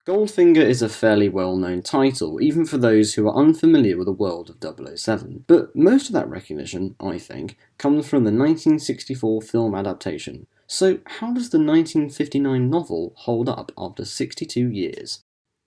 Goldfinger is a fairly well-known title, even for those who are unfamiliar with the world of 007, but most of that recognition, I think, comes from the 1964 film adaptation. So how does the 1959 novel hold up after 62 years?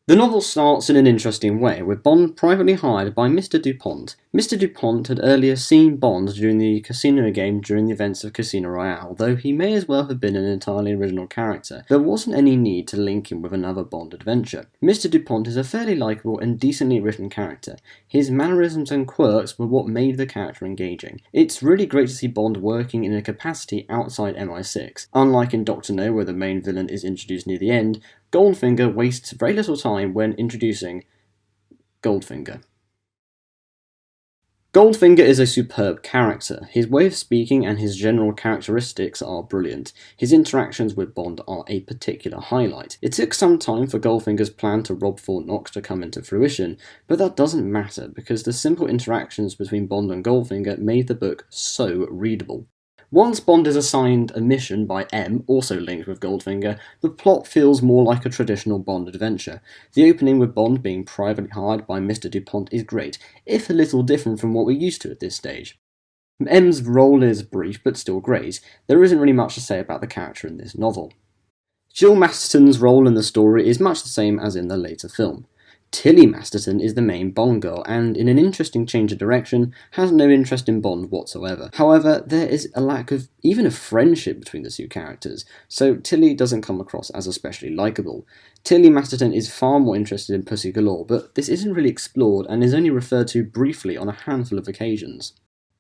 The novel starts in an interesting way, with Bond privately hired by Mr. Dupont. Mr. Dupont had earlier seen Bond during the casino game during the events of Casino Royale, though he may as well have been an entirely original character. There wasn't any need to link him with another Bond adventure. Mr. Dupont is a fairly likeable and decently written character. His mannerisms and quirks were what made the character engaging. It's really great to see Bond working in a capacity outside MI6. Unlike in Doctor No, where the main villain is introduced near the end, Goldfinger wastes very little time when introducing Goldfinger. Goldfinger is a superb character. His way of speaking and his general characteristics are brilliant. His interactions with Bond are a particular highlight. It took some time for Goldfinger's plan to rob Fort Knox to come into fruition, but that doesn't matter because the simple interactions between Bond and Goldfinger made the book so readable. Once Bond is assigned a mission by M, also linked with Goldfinger, the plot feels more like a traditional Bond adventure. The opening with Bond being privately hired by Mr. Dupont is great, if a little different from what we're used to at this stage. M's role is brief but still great. There isn't really much to say about the character in this novel. Jill Masterton's role in the story is much the same as in the later film. Tilly Masterton is the main Bond girl and, in an interesting change of direction, has no interest in Bond whatsoever. However, there is a lack of even a friendship between the two characters, so Tilly doesn't come across as especially likeable. Tilly Masterton is far more interested in Pussy Galore, but this isn't really explored and is only referred to briefly on a handful of occasions.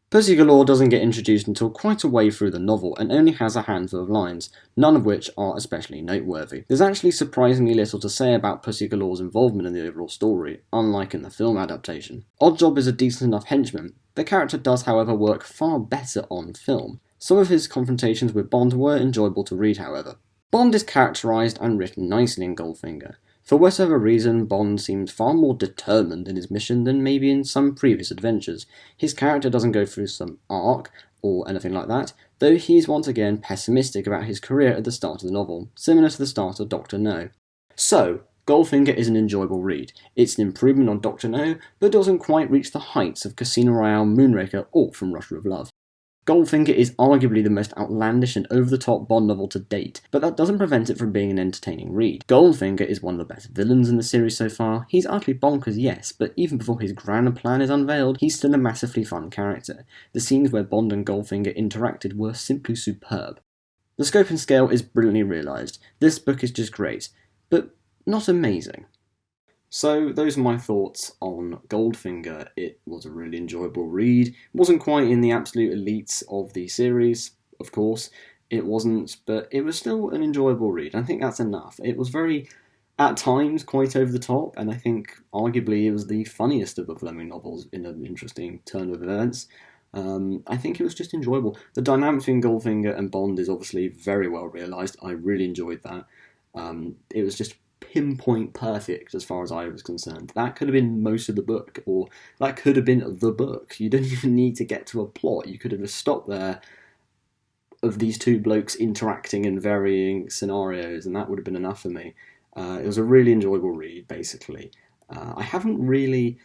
Pussy Galore doesn't get introduced until quite a way through the novel and only has a handful of lines, none of which are especially noteworthy. There's actually surprisingly little to say about Pussy Galore's involvement in the overall story, unlike in the film adaptation. Oddjob is a decent enough henchman. The character does, however, work far better on film. Some of his confrontations with Bond were enjoyable to read, however. Bond is characterised and written nicely in Goldfinger. For whatever reason, Bond seems far more determined in his mission than maybe in some previous adventures. His character doesn't go through some arc, or anything like that, though he is once again pessimistic about his career at the start of the novel, similar to the start of Doctor No. So, Goldfinger is an enjoyable read. It's an improvement on Doctor No, but doesn't quite reach the heights of Casino Royale, Moonraker, or From Russia of Love. Goldfinger is arguably the most outlandish and over-the-top Bond novel to date, but that doesn't prevent it from being an entertaining read. Goldfinger is one of the best villains in the series so far. He's utterly bonkers, yes, but even before his grand plan is unveiled, he's still a massively fun character. The scenes where Bond and Goldfinger interacted were simply superb. The scope and scale is brilliantly realised. This book is just great, but not amazing. So those are my thoughts on Goldfinger. It was a really enjoyable read. It wasn't quite in the absolute elites of the series, of course. It wasn't, but it was still an enjoyable read. I think that's enough. It was very, at times, quite over the top, and I think arguably it was the funniest of the Fleming novels in an interesting turn of events. I think it was just enjoyable. The dynamic between Goldfinger and Bond is obviously very well realised. I really enjoyed that. It was just pinpoint perfect as far as I was concerned. That could have been most of the book, or that could have been the book. You don't even need to get to a plot. You could have just stopped there of these two blokes interacting in varying scenarios, and that would have been enough for me. It was a really enjoyable read, basically. I haven't really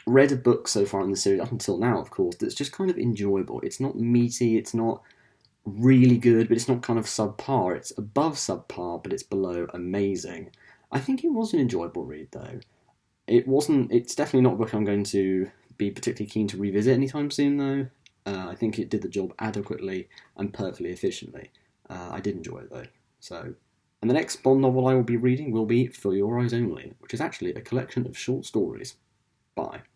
read a book so far in the series, up until now, of course, that's just kind of enjoyable. It's not meaty, it's not really good, but it's not kind of subpar. It's above subpar, but it's below amazing. I think it was an enjoyable read, though. It's definitely not a book I'm going to be particularly keen to revisit anytime soon, though. I think it did the job adequately and perfectly efficiently. I did enjoy it, though. So, and the next Bond novel I will be reading will be For Your Eyes Only, which is actually a collection of short stories.